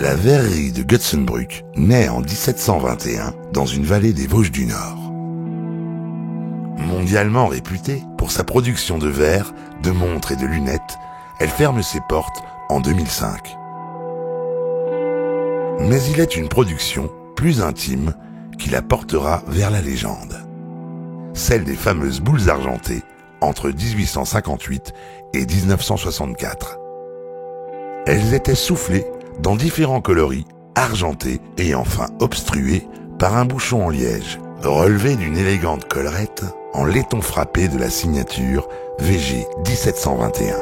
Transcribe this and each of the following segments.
La verrerie de Gutsenbrück naît en 1721 dans une vallée des Vosges du Nord. Mondialement réputée pour sa production de verres, de montres et de lunettes, elle ferme ses portes en 2005. Mais il est une production plus intime qui la portera vers la légende. Celle des fameuses boules argentées entre 1858 et 1964. Elles étaient soufflées dans différents coloris, argentées et enfin obstruées par un bouchon en liège, relevé d'une élégante collerette en laiton frappé de la signature VG 1721.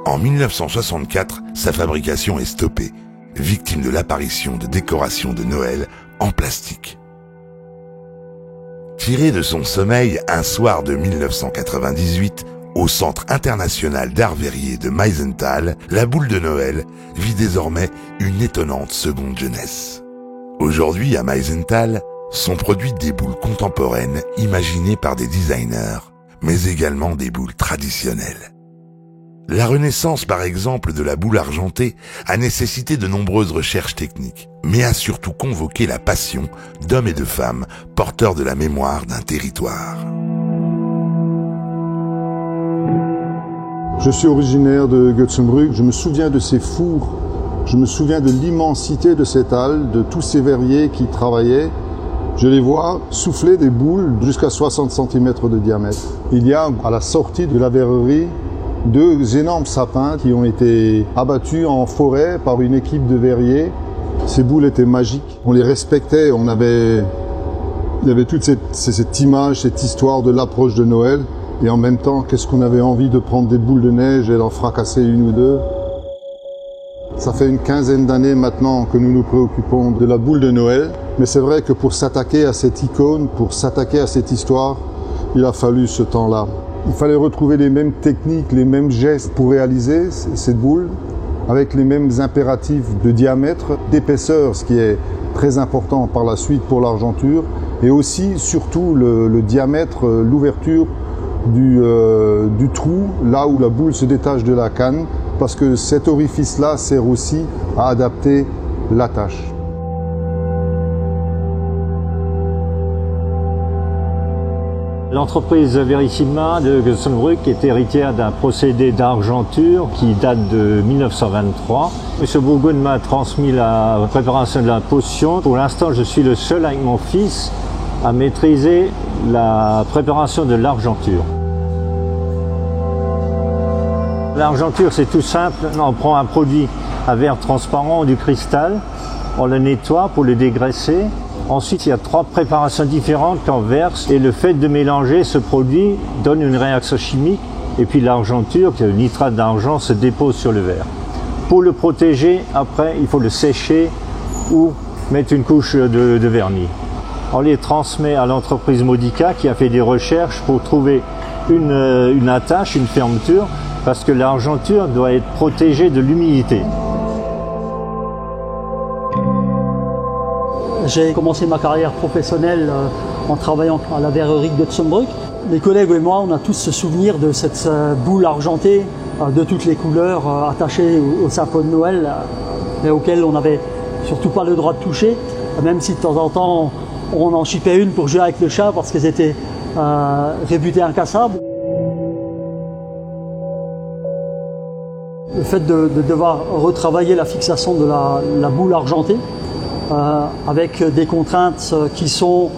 En 1964, sa fabrication est stoppée, victime de l'apparition de décorations de Noël en plastique. Tirée de son sommeil un soir de 1998, au Centre international d'art verrier de Meisenthal, la boule de Noël vit désormais une étonnante seconde jeunesse. Aujourd'hui, à Meisenthal, sont produites des boules contemporaines imaginées par des designers, mais également des boules traditionnelles. La renaissance, par exemple, de la boule argentée a nécessité de nombreuses recherches techniques, mais a surtout convoqué la passion d'hommes et de femmes porteurs de la mémoire d'un territoire. Je suis originaire de Gutsenbrück, je me souviens de ces fours, je me souviens de l'immensité de cette halle, de tous ces verriers qui travaillaient. Je les vois souffler des boules jusqu'à 60 cm de diamètre. Il y a à la sortie de la verrerie 2 énormes sapins qui ont été abattus en forêt par une équipe de verriers. Ces boules étaient magiques, on les respectait, il y avait toute cette image, cette histoire de l'approche de Noël. Et en même temps, qu'est-ce qu'on avait envie de prendre des boules de neige et d'en fracasser une ou deux. Ça fait une quinzaine d'années maintenant que nous nous préoccupons de la boule de Noël. Mais c'est vrai que pour s'attaquer à cette icône, pour s'attaquer à cette histoire, il a fallu ce temps-là. Il fallait retrouver les mêmes techniques, les mêmes gestes pour réaliser cette boule, avec les mêmes impératifs de diamètre, d'épaisseur, ce qui est très important par la suite pour l'argenture, et aussi, surtout, le diamètre, l'ouverture du trou, là où la boule se détache de la canne, parce que cet orifice-là sert aussi à adapter l'attache. L'entreprise Verissima de Gutsenbrück est héritière d'un procédé d'argenture qui date de 1923. M. Bourgogne m'a transmis la préparation de la potion. Pour l'instant, je suis le seul avec mon fils à maîtriser la préparation de l'argenture. L'argenture, c'est tout simple. On prend un produit à verre transparent, du cristal, on le nettoie pour le dégraisser. Ensuite, il y a 3 préparations différentes qu'on verse et le fait de mélanger ce produit donne une réaction chimique et puis l'argenture, le nitrate d'argent, se dépose sur le verre. Pour le protéger, après, il faut le sécher ou mettre une couche de vernis. On les transmet à l'entreprise Modica qui a fait des recherches pour trouver une attache, une fermeture, parce que l'argenture doit être protégée de l'humidité. J'ai commencé ma carrière professionnelle en travaillant à la verrerie de Gutsenbrück. Les collègues et moi, on a tous ce souvenir de cette boule argentée de toutes les couleurs attachée au sapin de Noël et auquel on n'avait surtout pas le droit de toucher, même si de temps en temps on en chipait une pour jouer avec le chat parce qu'elles étaient réputées incassables. Le fait de devoir retravailler la fixation de la boule argentée avec des contraintes qui sont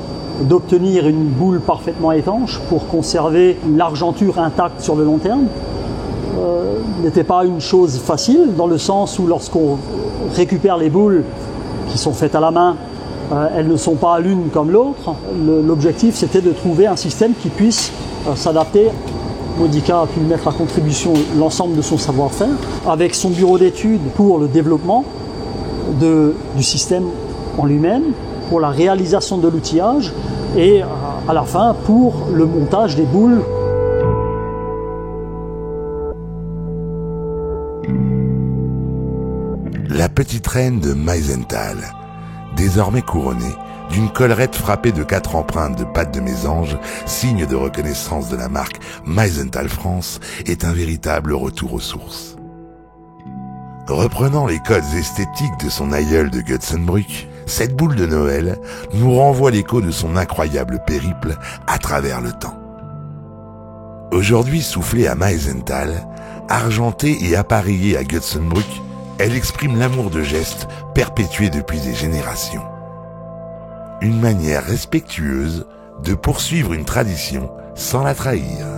d'obtenir une boule parfaitement étanche pour conserver l'argenture intacte sur le long terme n'était pas une chose facile, dans le sens où lorsqu'on récupère les boules qui sont faites à la main, elles ne sont pas l'une comme l'autre. L'objectif, c'était de trouver un système qui puisse s'adapter. Modica a pu mettre à contribution l'ensemble de son savoir-faire avec son bureau d'études pour le développement du système en lui-même, pour la réalisation de l'outillage et à la fin pour le montage des boules. La petite reine de Meisenthal, désormais couronnée d'une collerette frappée de 4 empreintes de pattes de mésange, signe de reconnaissance de la marque Meisenthal France, est un véritable retour aux sources. Reprenant les codes esthétiques de son aïeul de Götzenbrück, cette boule de Noël nous renvoie l'écho de son incroyable périple à travers le temps. Aujourd'hui soufflée à Meisenthal, argentée et appareillée à Götzenbrück, elle exprime l'amour de geste perpétué depuis des générations. Une manière respectueuse de poursuivre une tradition sans la trahir.